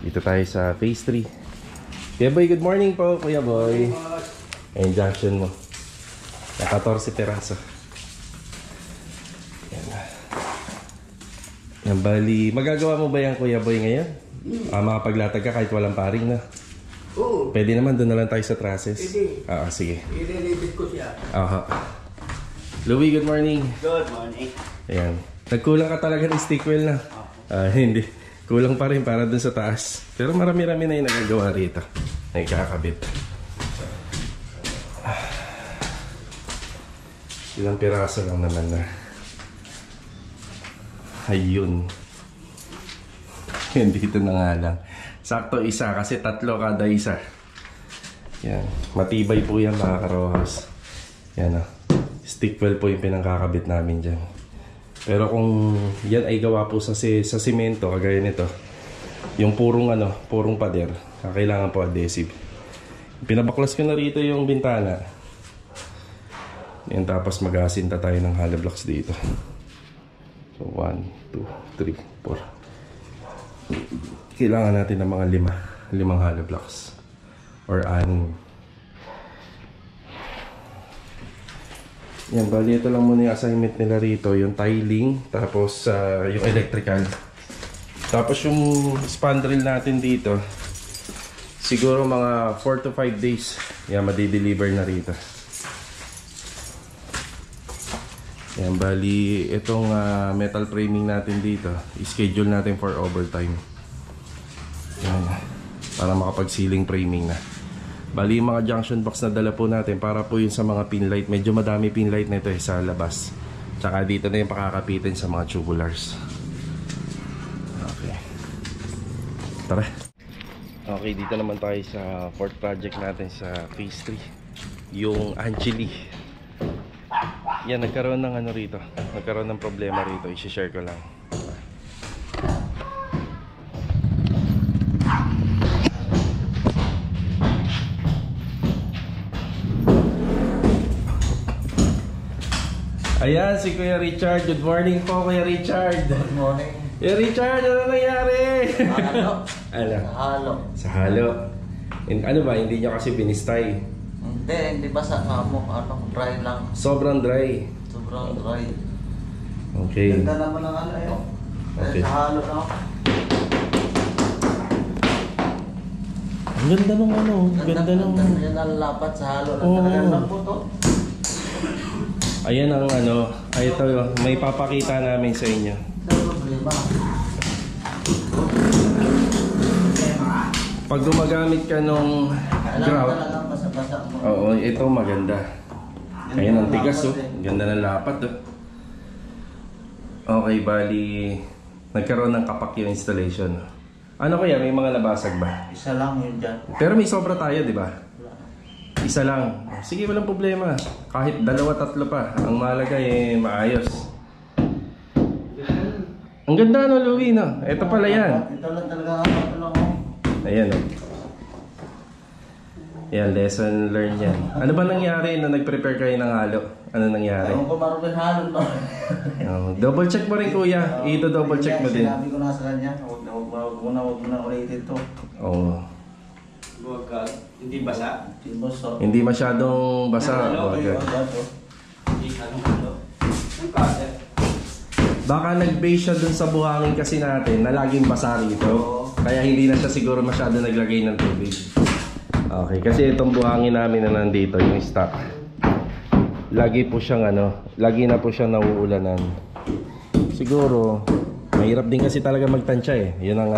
Dito tayo sa phase 3. Kuya Boy, good morning po, Kuya Boy. Ayan, junction mo. Na 14 peraso. Yan, bali, magagawa mo ba yan, Kuya Boy, ngayon? Makapaglatag ka kahit walang paring na. Oo. Pwede naman, doon na lang tayo sa trusses. Pwede. Sige. I-relate ko siya. Louie, good morning. Good morning. Ayan. Nagkulang ka talaga ng stick wheel na. Hindi. Kulang pa rin para dun sa taas. Pero marami-rami na yung nagagawa rito. Nagkakabit. Ilang piraso lang naman na. Ayun. Yan, dito na nga lang. Sakto isa kasi tatlo kada isa. Yan. Matibay po yan, mga karohas. Yan o. Stick wheel po yung pinangkakabit namin dyan. Pero kung yan ay gawa po sa simento, kagaya nito, yung purong pader, kailangan po adhesive. Pinabaklas ko na rito yung bintana. Yan, tapos mag-asinta tayo ng hollow blocks dito. So 1, 2, 3, 4. Kailangan natin ng mga 5 hollow blocks or 6. Yan, bali ito lang muna yung assignment nila rito, yung tiling, tapos yung electrical. Tapos yung spandrel natin dito, siguro mga 4 to 5 days, yan, madi-deliver na rito. Yan, bali itong metal framing natin dito, schedule natin for overtime. Yan, para makapag-ceiling framing na. Bali yung mga junction box na dala po natin para po yun sa mga pin light. Medyo madami pin light na ito sa labas. Tsaka dito na yung pakakapitin sa mga tubulars. Okay. Tara. Okay, dito naman tayo sa fourth project natin sa phase 3. Yung Angeli. Yan, nagkaroon ng rito. Nagkaroon ng problema rito. I-share ko lang. Ayan, si Kuya Richard. Good morning po, Kuya Richard. Good morning. Kuya Richard, ano nangyari? Halo. Ano? Halo. Sa halo. Ano ba, hindi nyo kasi binistay? Hindi basa nga mo. Dry lang. Sobrang dry. Sobrang dry. Okay. Ganda naman ang yun. Okay. Sa halo na ako. Ang ganda nung ganda nung... Yan ang lapat sa halo. Oo. Talagang lang po to. Ayan ang ay ito, may papakita namin sa inyo. Pag gumagamit ka nung grout, oo, ito maganda. Ayan ang tigas, oh. Ganda ng lapat, oh. Okay, bali nagkaroon ng kapak yung installation. Ano kaya, may mga nabasag ba? Isa lang yun dyan. Pero may sobra tayo, di ba? Isa lang. Sige, walang problema. Kahit 2, 3 pa. Ang mahalaga maayos. Ang ganda Louie, no? Ito pala yan. Ito lang talaga ako. Ayan, oh. Yan, lesson learned yan. Ano ba nangyari na nag-prepare kayo ng halo? Ano nangyari? Ewan ko marunong halo ba? Double check mo rin, kuya. Ito double check mo din. Sinabi ko na sa kanya, huwag mo na ulitin to. Oo. Huwag ka, hindi basa? Hindi masyadong basa. Hindi ano. Ang kasa. Baka nag-base siya dun sa buhangin kasi natin na laging basa rito. Kaya hindi na siya siguro masyado naglagay ng tubig. Okay, kasi itong buhangin namin na nandito, yung stock, lagi po siyang lagi na po siyang nauulanan. Siguro, mahirap din kasi talaga magtansya eh. Yun ang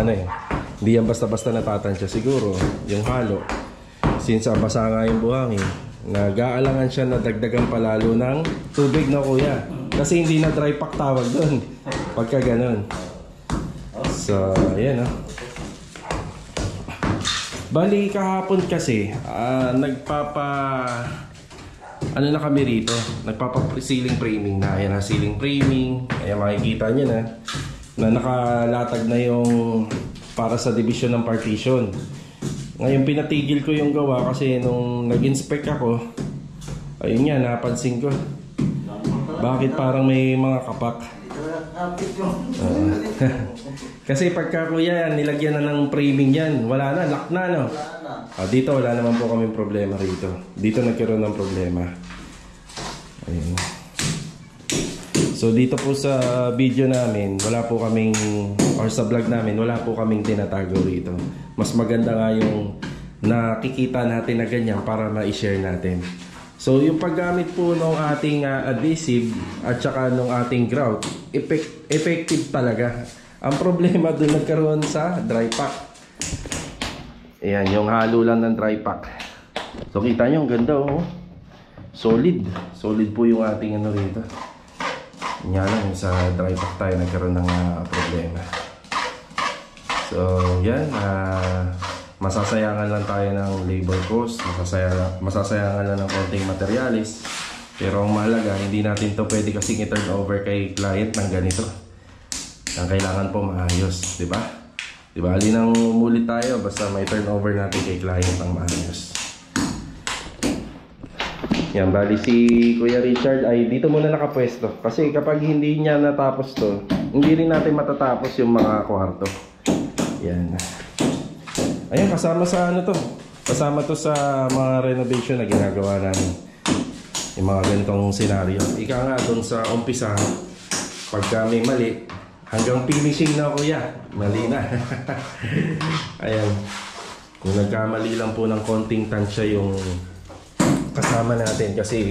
hindi yan basta-basta natatansya. Siguro, yung halo, since basa nga yung buhangin, nag-aalangan siya na dagdagan palalo ng tubig na kuya. Kasi hindi na dry pack tawag doon. Pagka ganun. So, ayan Bali, kahapon kasi, na kami rito. Nagpapa-ceiling framing na. Ayan na, ceiling framing. Ayan, makikita nyo na nakalatag na yung para sa division ng partition. Ngayon, pinatigil ko yung gawa kasi nung nag-inspect ako, ayun nga, napansin ko. Bakit parang may mga kapak? Kapit yung. Kasi pagka kuya yan, nilagyan na ng framing yan. Wala na, lock na no. Wala na. Dito wala naman po kaming problema rito. Dito nagkaroon ng problema. Ayun. So dito po sa video namin, wala po kaming, or sa vlog namin, wala po kaming tinatago rito. Mas maganda nga yung nakikita natin na ganyan para ma-share natin. So yung paggamit po ng ating adhesive at saka ng ating grout, effective talaga. Ang problema doon nagkaroon sa dry pack. Ayan, yung halo lang ng dry pack. So kita nyo, ang ganda oh. Solid. Solid po yung ating ano rito. Nga lang, sa dry pack tayo nagkaroon ng problema. So, yan. Masasayangan lang tayo ng labor cost. Masasayangan lang ng konting materialis. Pero ang mahalaga, hindi natin to pwede kasing i-turn over kay client ng ganito. Ang kailangan po maayos. Diba? Diba? Alinang umulit tayo basta may turnover natin kay client ang maayos. Yan, bali si Kuya Richard ay dito muna nakapwesto. Kasi kapag hindi niya natapos to, hindi rin natin matatapos yung mga kwarto. Yan. Ayan, kasama sa ano to. Kasama to sa mga renovation na ginagawa namin. Yung mga ganitong senaryo. Ika nga doon sa umpisa, pagka may mali, hanggang finishing na kuya, mali na. Ayan. Kung nagkamali lang po ng konting tansya yung kasama natin kasi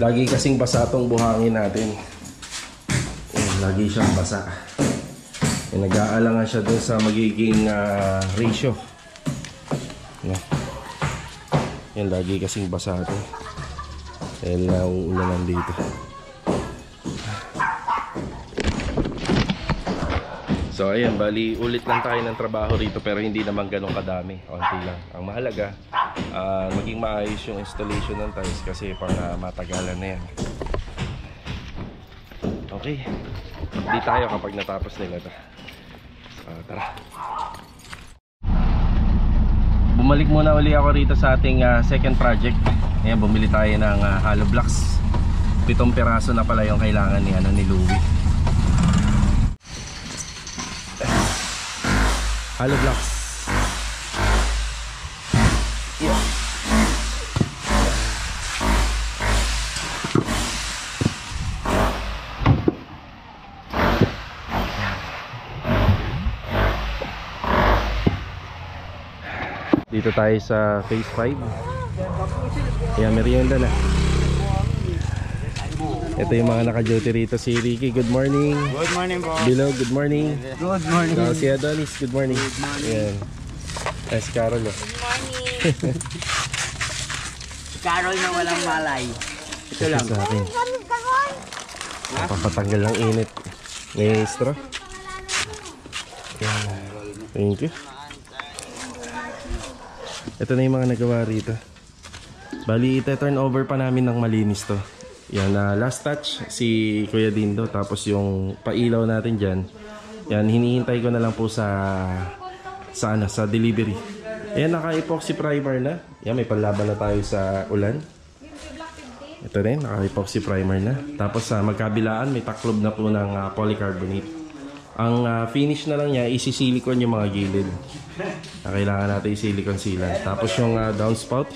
lagi kasing basa tong buhangin natin. Lagi siyang basa. Nag-aalangan siya dun sa magiging ratio. Yan, lagi kasing basa ito. Dahil nauulanan dito. So ayan, bali ulit lang tayo ng trabaho rito pero hindi naman ganun kadami. Konti lang. Ang mahalaga, maging maayos yung installation ng tiles kasi para matagalan na yan. Okay. Hindi tayo kapag natapos nila ito. Tara. Bumalik muna uli ako rito sa ating second project. Ayan, bumili tayo ng hollow blocks. 7 piraso na pala yung kailangan ni Louie. Hollow blocks. Yeah. Dito tayo sa phase 5. Ayan, merienda na. Ito yung mga naka-duty rito. Si Ricky, good morning. Good morning po. Bilo, good morning. Good morning. Si Adonis, good morning. Ayan. Si Carol. Good morning. Carol na walang malay. Ito lang. Sa akin. Papatanggal ng init. May straw. Ayan. Thank you. Ito na yung mga nagawa rito. Bali, ite-turn over pa namin ng malinis to. Yan, last touch si Kuya Dindo. Tapos yung pailaw natin dyan, yan, hinihintay ko na lang po sa delivery. Ayan, naka-epoxy primer na. Yan, may panlaban na tayo sa ulan. Ito rin, naka-epoxy primer na. Tapos sa magkabilaan, may taklob na po ng polycarbonate. Ang finish na lang niya, isisilikon yung mga gilid. Kailangan natin isilikon sealant. Tapos yung downspout,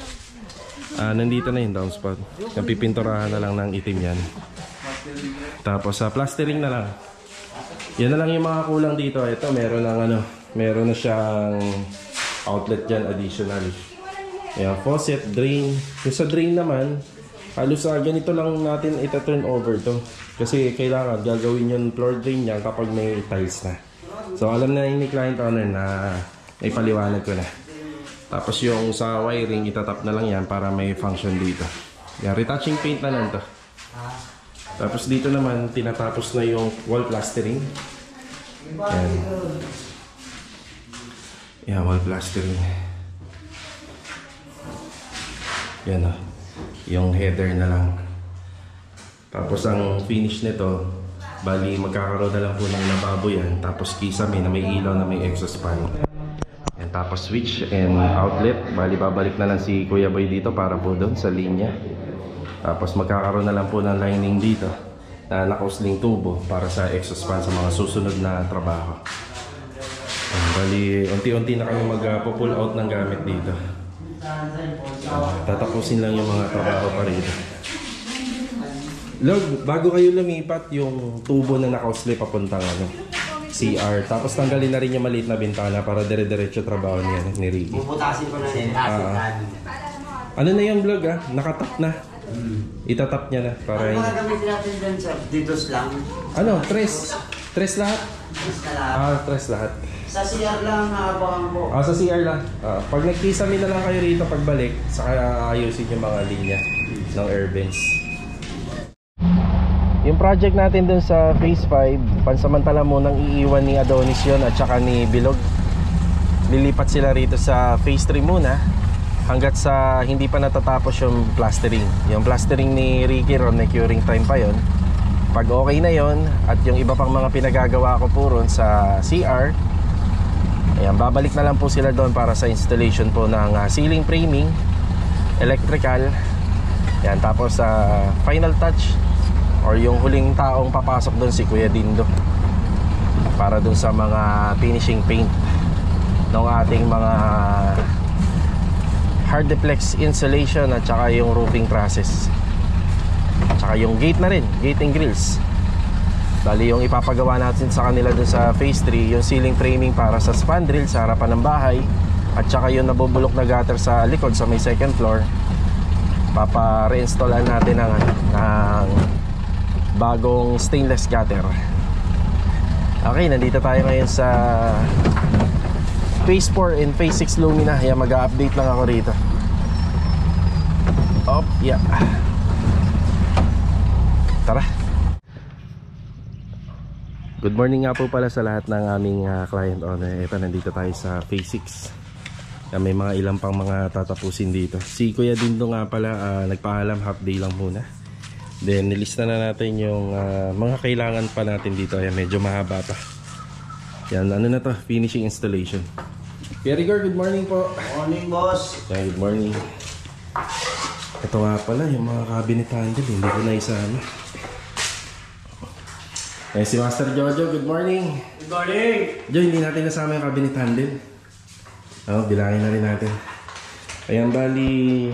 nandito na yung downspout. Napipinturahan na lang ng itim yan. Tapos plastering na lang. Yan na lang yung mga kulang dito. Ito, meron na siyang outlet dyan additional. Ayan, faucet, drain. Yung sa drain naman, halos ganito lang natin ita-turn over to. Kasi kailangan gagawin yung floor drain niya kapag may tiles na. So alam na yung client owner na may paliwanag ko na. Tapos yung sa wiring, itatap na lang yan para may function dito. Yan, retouching paint na lang to. Tapos dito naman, tinatapos na yung wall plastering. Yan. Yan, wall plastering. Yan o. Yung header na lang. Tapos ang finish nito, bali magkakaroon na lang po ng lababo yan. Tapos kisame na may ilaw na may exhaust fan. And tapos switch and outlet. Bali babalik na lang si Kuya Boy dito para po doon sa linya. Tapos magkakaroon na lang po ng lining dito na nakausling tubo para sa exhaust fan sa mga susunod na trabaho. Bali, unti-unti na kami mag-pull out ng gamit dito. Tatapusin lang yung mga trabaho pa rito. Log, bago kayo lumipat, yung tubo na nakausli papuntang CR. Tapos tanggalin na rin yung maliit na bintana para dire-diretso trabaho niya ni Ricky. Puputasin ko na yan. Ano na yung vlog nakatap na. Itatap niya na para Ano mga gamitin natin dyan, sir? Ditos lang? Ano? Tres? Tres lahat? Tres na lang. Tres lahat. Sa CR lang naabangan ko. Sa CR lang. Pag nagkisami na lang kayo rito pagbalik, saka ayusin yung mga linya ng air vents. Yung project natin dun sa phase 5, pansamantala munang iiwan ni Adonis yun at saka ni Bilog. Lilipat sila rito sa phase 3 muna hanggat sa hindi pa natatapos yung plastering. Yung plastering ni Ricky ron, may curing time pa yon. Pag okay na yon at yung iba pang mga pinagagawa ko po ron sa CR, ayan, babalik na lang po sila doon para sa installation po ng ceiling framing, electrical. Ayan, tapos sa final touch or yung huling taong papasok doon si Kuya Dindo para doon sa mga finishing paint ng ating mga hard deflex insulation at saka yung roofing process at saka yung gate na rin, gate and grills. Bali yung ipapagawa natin sa kanila dun sa phase 3, yung ceiling framing para sa spandrel sa harapan ng bahay at saka yung nabubulok na gutter sa likod sa may second floor. Papa-reinstallan natin ng bagong stainless gutter. Okay, nandito tayo ngayon sa phase 4 and phase 6 Lumina. Ayan, mag-update lang ako rito. Yeah. Tara. Good morning nga po pala sa lahat ng aming client owner. Ito, nandito tayo sa phase 6. May mga ilang pang mga tatapusin dito. Si Kuya Dindo nga pala, nagpaalam, half day lang muna. Then nilista na natin yung mga kailangan pa natin dito. Ayan, medyo mahaba pa. Yan, ano na to, finishing installation. Kuya Rigor, good morning po. Morning, boss. Yan, good morning. Ito nga pala, yung mga cabinet handle, hindi ko na isama. Eh, si Master Jojo, good morning. Good morning. Jo, hindi natin nasama yung cabinet handle. Bilangin na rin natin. Ayan, bali,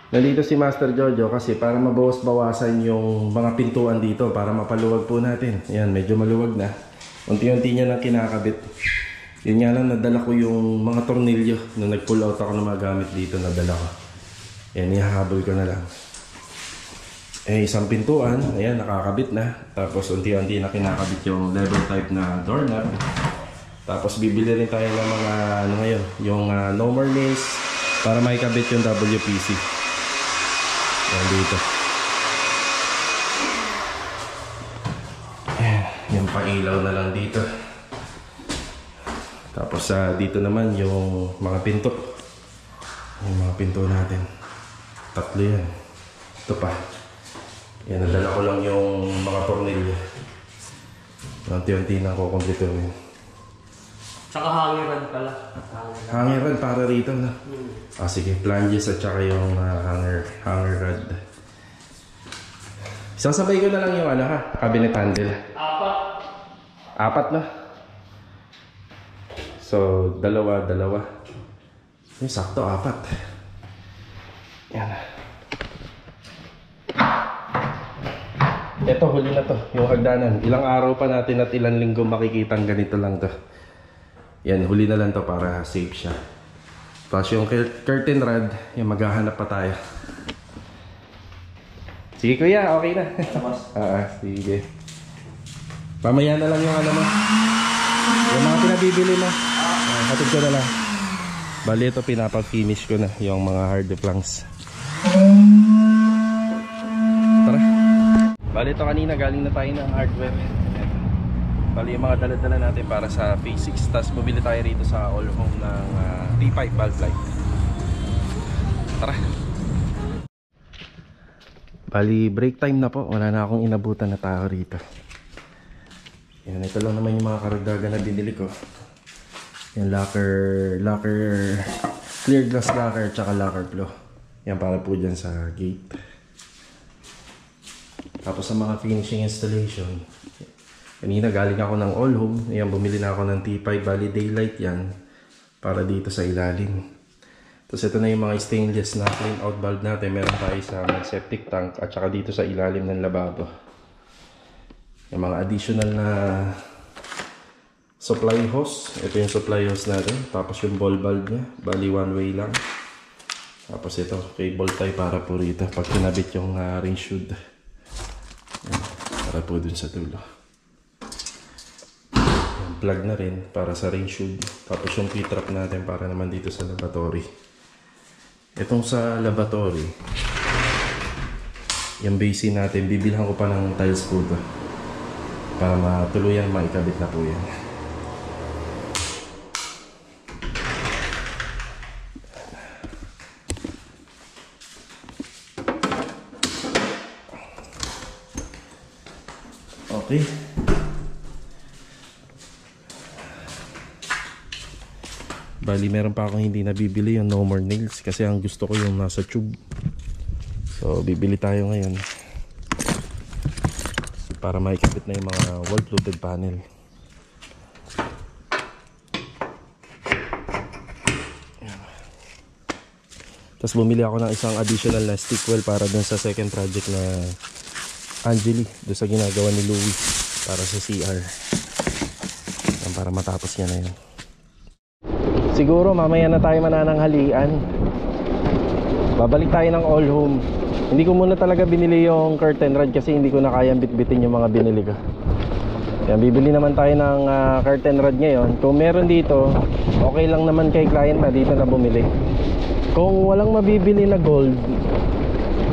nandito si Master Jojo kasi para mabawas-bawasan yung mga pintuan dito para mapaluwag po natin. Ayan, medyo maluwag na. Unti-unti niya nang kinakabit. Yun nga lang, nadala ko yung mga tornilyo. Nung nag-pull out ako ng mga gamit dito, nadala ko. Ayan, ihahabol ko na lang. Isang pintuan, ayan, nakakabit na. Tapos unti-unti na kinakabit yung level type na doorknob. Tapos bibili rin tayo ng mga ano ngayon, yung no more nails para maikabit yung WPC. Ayan dito. Ayan, yung pailaw na lang dito. Tapos dito naman yung mga pinto. Yung mga pinto natin. Tatlo yan. Ito pa. Yan, nadala ko lang yung mga tornilyo. Unti-unti na ako kumpletuhin. Tsaka hangiran pala. Hanger rod para rito na. Sige, flanges at saka yung hanger rod. Sasabay ko na lang yung cabinet handle. Apat na. So, dalawa. Sakto, apat. Yan. Ito, huli na to, yung hagdanan. Ilang araw pa natin at ilang linggo makikitang ganito lang to. Yan, huli na lang to para safe siya. Tapos yung curtain rod, yung maghahanap pa tayo. Sige kuya, okay na. Sige. Mamaya na lang yung ano mo. Yung mga pinabibili mo. Hatid ko na lang. Bali ito, pinapag-finish ko na yung mga hard planks. Tara. Bali ito, kanina galing na tayo ng hardware. Bali yung mga dala-dala natin para sa phase 6. Tapos bumili tayo rito sa All Home ng T5 valve light. Tara. Bali break time na po. Wala na akong inabutan na tao rito. Yan, ito lang naman yung mga karagdagan na binili ko. Yung locker, clear glass locker, tsaka locker flow. Yan para po dyan sa gate. Tapos sa mga finishing installation, kanina galing ako ng All Home. Ayan, bumili na ako ng T5, bali daylight yan, para dito sa ilalim. Tapos ito na yung mga stainless na clean out valve natin. Meron tayo sa septic tank at saka dito sa ilalim ng lababo. Yung mga additional na supply hose. Ito yung supply hose natin. Tapos yung ball valve nya, bali one way lang. Tapos ito, cable tie para po rito pag kinabit yung range hood. Yan, para po dun sa dulo. Yung plug na rin para sa range hood. Tapos yung P-trap natin para naman dito sa laboratory. Itong sa laboratory, yung basin natin, bibilhan ko pa ng tiles po ito. Para matuluyan, maikabit na po yan. Okay. Bali, meron pa akong hindi nabibili, yung no more nails. Kasi ang gusto ko yung nasa tube. So, bibili tayo ngayon. Para maikabit na yung mga wall-fluted panel. Tapos bumili ako ng isang additional na stick well para dun sa second project na Angeli, doon sa ginagawa ni Louie para sa CR. Yan, para matapos niya na yun. Siguro mamaya na tayo manananghalian. Babalik tayo ng All Home. Hindi ko muna talaga binili yung curtain rod kasi hindi ko na kayang bitbitin yung mga binili ko. Yan, bibili naman tayo ng curtain rod ngayon. Kung meron dito, okay lang naman kay client na dito na bumili. Kung walang mabibili na gold,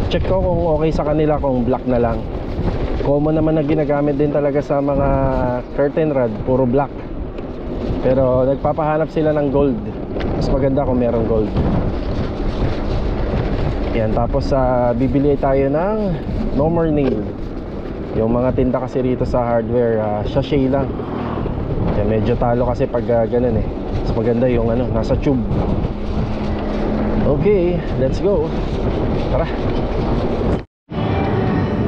check ko kung okay sa kanila kung black na lang. Common naman na ginagamit din talaga sa mga curtain rod, puro black. Pero nagpapahanap sila ng gold. Mas maganda kung merong gold. Yan, tapos bibili tayo ng no more nail. Yung mga tinda kasi rito sa hardware, sachet lang. Yan, medyo talo kasi pag ganun eh. Mas maganda yung nasa tube. Okay, let's go. Tara.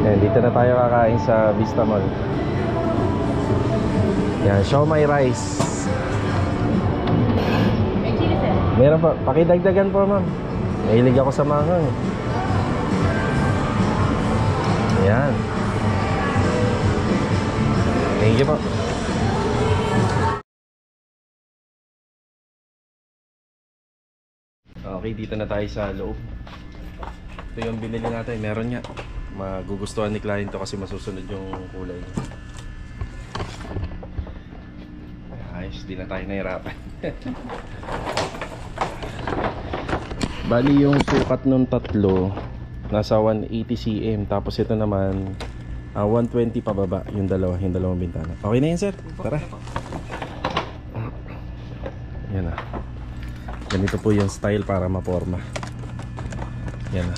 Yan, dito na tayo kakain sa Vista Mall. Yan, siomai rice. Meron pa, pakidagdagan po ma'am. Mahilig ako sa manghang. Yan. Thank you po. Okay, dito na tayo sa loob. Ito yung binili natin, meron nga. Magugustuhan ni client to kasi masusunod yung kulay. Ayos, di na tayo nahirapan. Bali yung sukat nung tatlo nasa 180 cm. Tapos ito naman 120 pababa yung dalawang bintana. Okay na yan sir, tara. Yan na. Ganito po yung style para maporma. Yan na.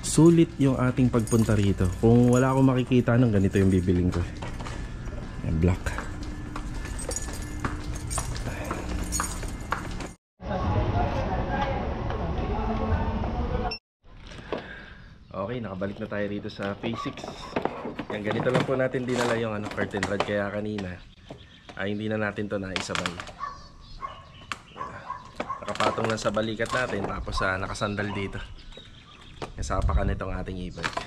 Sulit yung ating pagpunta rito. Kung wala akong makikita ng ganito yung bibiling ko. Yan, black. Okay, nakabalik na tayo rito sa Phase 6. Yan, ganito lang po natin dinala yung curtain rod. Kaya kanina hindi na natin to naisabay. Nakapatong lang sa balikat natin. Tapos nakasandal dito. Nasapakan itong ating e-bike.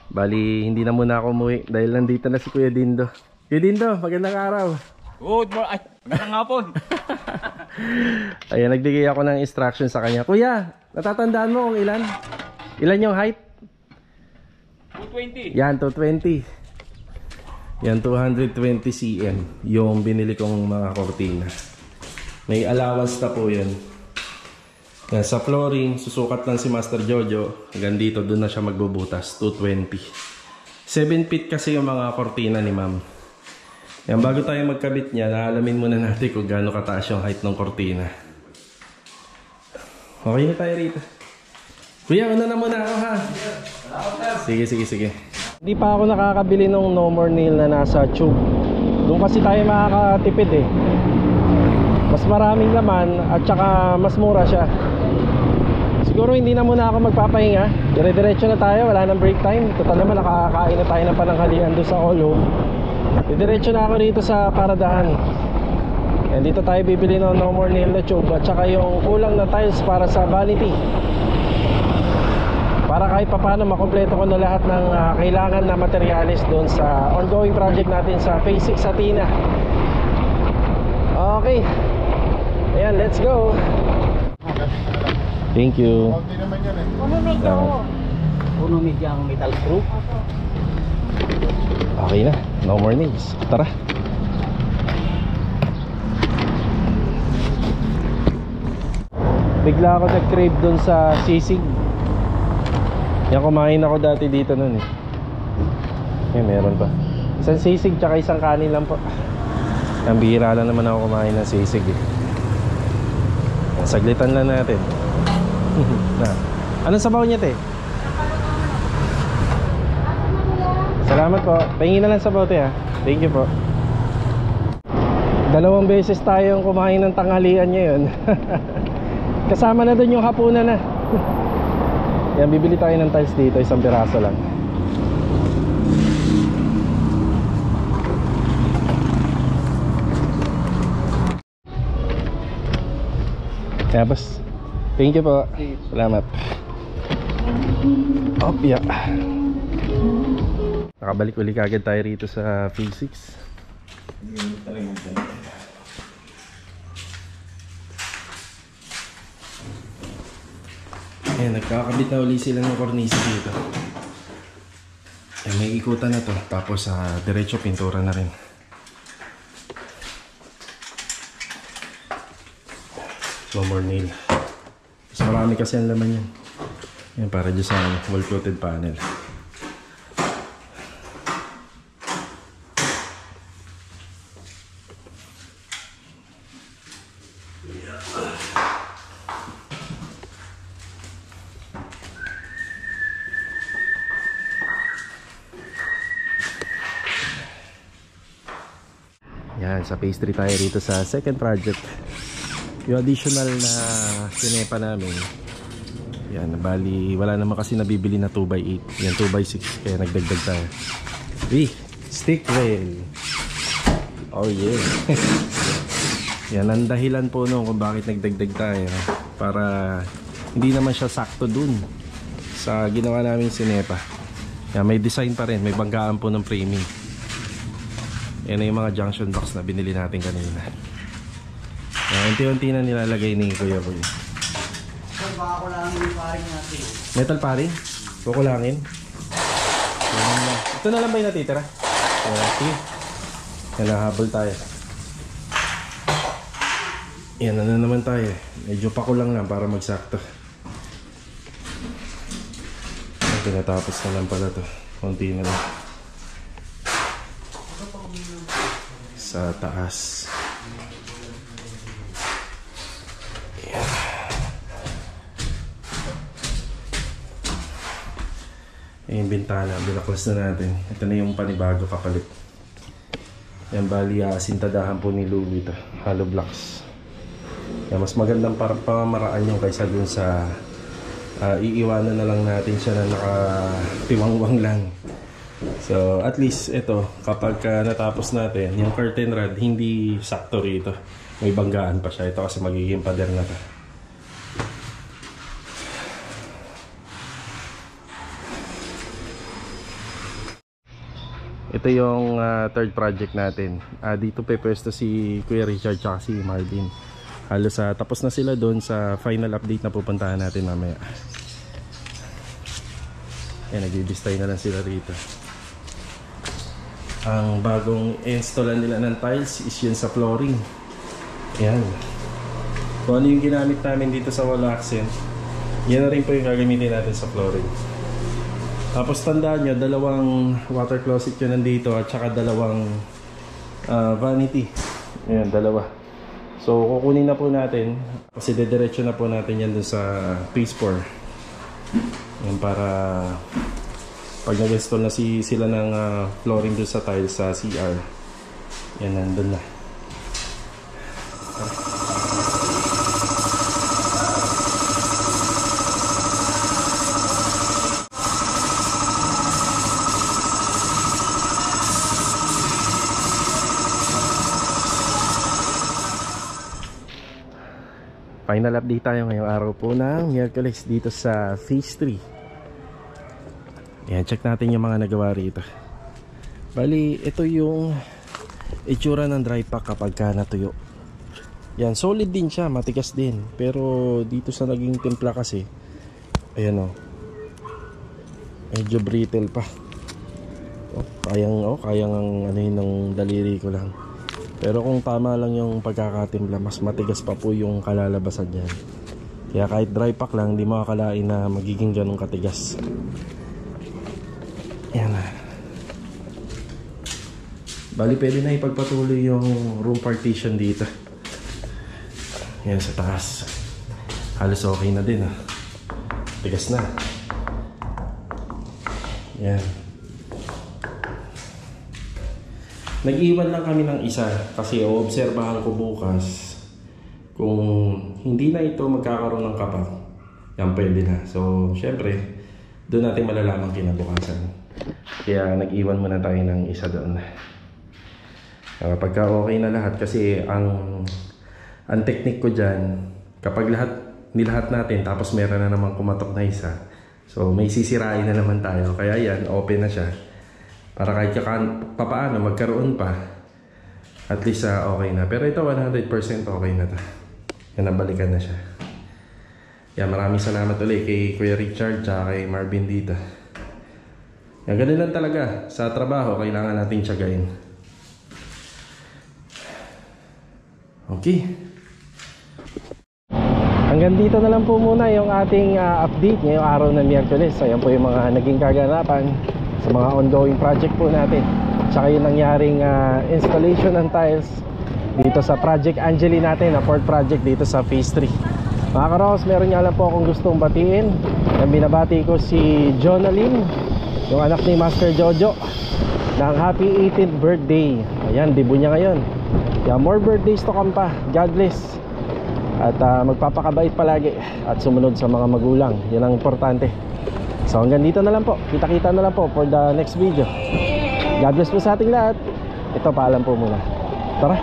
Bali, hindi na muna ako umuwi dahil nandito na si Kuya Dindo. Kuya Dindo, magandang araw. Good morning. Ay, magandang hapon. Ayan, nagbigay ako ng instruction sa kanya. Kuya, natatandaan mo kung ilan? Ilan yung height? 220. Yan, 220. Yan, 220 cm yung binili kong mga kortina. May allowance na po yun. Yan, sa flooring, susukat lang si Master Jojo. Hanggang dito, doon na siya magbubutas. 220. 7 feet kasi yung mga kortina ni ma'am. Yan, bago tayo magkabit niya, naalamin muna natin kung gaano kataas yung height ng kortina. Okay na tayo rito. Kuya, una na muna ako ha. Sige. Hindi pa ako nakakabili ng no more nail na nasa tube. Doon kasi tayo makakatipid eh. Mas maraming laman at saka mas mura siya. Siguro hindi na muna ako magpapahinga. Dire-diretso na tayo, wala nang break time. Total naman nakakakain na tayo ng pananghalian doon sa All Home. Diretso na ako dito sa Paradahan. And dito tayo bibili ng No More Nail na tube at saka yung kulang na tiles para sa vanity. Para kahit papaano makompleto ko na lahat ng kailangan na materyales doon sa ongoing project natin sa Phase 6 Athena. Okay. Ayan, let's go. Thank you. Puno medyo. Puno medyo ang metal screw. Okay na, no more nails. Tara. Bigla ako nag-crave dun sa sisig. Yan, kumain ako dati dito nun eh. Meron pa. Isang sisig tsaka isang kanin lang po. Ang bihira lang naman ako kumain ng sisig eh. Saglitan lang natin. Anong sabaw niya, te? Salamat po. Pahingin na lang sabaw, te ha. Thank you po. 2 beses tayong kumain ng tanghalian ngayon. Kasama na dun yung hapunan na. Yan, bibili tayo ng tiles dito. Isang piraso lang. Kaya boss, thank you po. Salamat. Opya. Nakabalik uli kagad tayo rito sa Phase 6. Ayan, nagkakabit na uli sila ng cornice dito. Ayan, may ikutan na to. Tapos diretso pintura na rin. No more nail. Mas marami kasi ang laman yan. Ayan, para dyan sa wall coated panel. Yan, sa Phase 3 tayo rito sa second project. Yung additional na sinepa namin, yan, bali wala naman kasi nabibili na 2x8. Yan, 2x6, kaya nagdagdag tayo. Stick rail. Oh yeah. Yan ang dahilan po nung kung bakit nagdagdag tayo, para hindi naman siya sakto dun sa ginawa namin sinepa. Yan, may design pa rin, may banggaan po ng framing. Yan na yung mga junction box na binili natin kanina. Unti-unti na nilalagay ni Kuya Boy. So baka kulangin yung paring natin. Metal paring? Kukulangin? Ito na lang ba yung natitira? Okay. Yan, nahabol tayo. Yan, ano naman tayo. Medyo pakulang lang para magsakto. Tinatapos na lang pala to. Konti na lang. Sa taas. Ayan. Yung bintana, binaklas na natin. Ito na yung panibago kapalit. Yan, bali sintadahan po ni Louie ito. Hollow blocks. Yan, mas magandang pamamaraan yung kaysa dun sa iiwanan na lang natin siya na nakatiwangwang lang. So at least ito, kapag natapos natin yung curtain rod, hindi sakto rito, may banggaan pa siya. Ito kasi magiging pader na to. Ito yung third project natin. Dito pwesto si Kuya Richard at si Marvin. Halos tapos na sila doon sa final update na pupuntahan natin mamaya. Yan, nag-i-display na lang sila rito. Ang bagong installan nila ng tiles is yun sa flooring. Yan. Kung ano yung ginamit namin dito sa wall accent, yan na rin po yung gagamitin natin sa flooring. Tapos tandaan nyo, 2 water closet yun nandito at saka 2 vanity. Ayan, 2. So kukunin na po natin kasi dediretso na po natin yan dun sa Phase 4. Yan, para pag nag-install na sila ng flooring dun sa tiles sa CR, yan, nandun na. Final update tayo ngayong araw po ng Miyerkules dito sa Phase 3. Yan, check natin yung mga nagawa rito. Bali, ito yung itsura ng dry pack kapag ka natuyo. Yan, solid din siya, matigas din. Pero dito sa naging timpla kasi, ayan o, medyo brittle pa. Kayang ano yun ng daliri ko lang. Pero kung tama lang yung pagkakatimpla, mas matigas pa po yung kalalabasan niyan. Kaya kahit dry pack lang, hindi makakalain na magiging ganong katigas. Yan na. Bali, pwede na ipagpatuloy yung room partition dito. Yan sa taas. Halos okay na din ah. Tigas na. Yan. Nag-iwan lang kami ng isa kasi oobserbahan ko bukas kung hindi na ito magkakaroon ng kapak. Yan, pwede na. So, syempre, doon natin malalaman kinabukasan. Kaya nag-iwan muna tayo ng isa doon. Pagka okay na lahat, kasi ang technique ko dyan, kapag nilahat natin tapos meron na naman kumatok na isa, so may sisirain na naman tayo. Kaya yan, open na siya. Para kahit papaano magkaroon pa, at least okay na. Pero ito 100% okay na to. Yan, nabalikan na siya. Yan, maraming salamat ulit kay Kuya Richard at kay Marvin dito. Yan, ganun lang talaga. Sa trabaho, kailangan natin tiyagain. Okay. Hanggang dito na lang po muna yung ating update ngayong araw ng Miyerkules. Ayan po yung mga naging kaganapan sa mga ongoing project po natin. Tsaka yung nangyaring installation ng tiles dito sa Project Angeli natin, na fourth project dito sa Phase 3. Mga karos, meron nga lang po akong gustong batiin. Yung binabati ko si Jonalyn, yung anak ni Master Jojo, ng happy 18th birthday. Ayan, debut niya ngayon. Yeah, more birthdays to come pa. God bless. At magpapakabait palagi at sumunod sa mga magulang. Yan ang importante. So hanggang dito na lang po. Kita-kita na lang po for the next video. God bless po sa ating lahat. Ito, paalam po muna. Tara.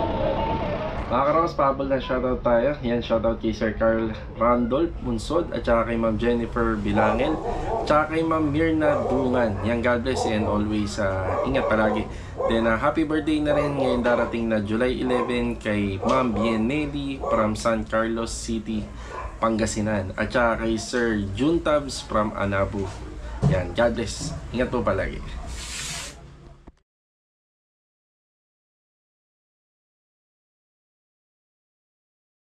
Mga karos, pahabol na shoutout tayo. Yan, shoutout kay Sir Carl Randolph Munsod, at saka kay Ma'am Jennifer Bilangel, at saka kay Ma'am Mirna Dungan. Yan, God bless and always ingat palagi. Then happy birthday na rin ngayon darating na July 11 kay Ma'am Bienelli from San Carlos City, Pangasinan, at saka kay Sir Juntabs from Anabu. Yan, God bless. Ingat po palagi.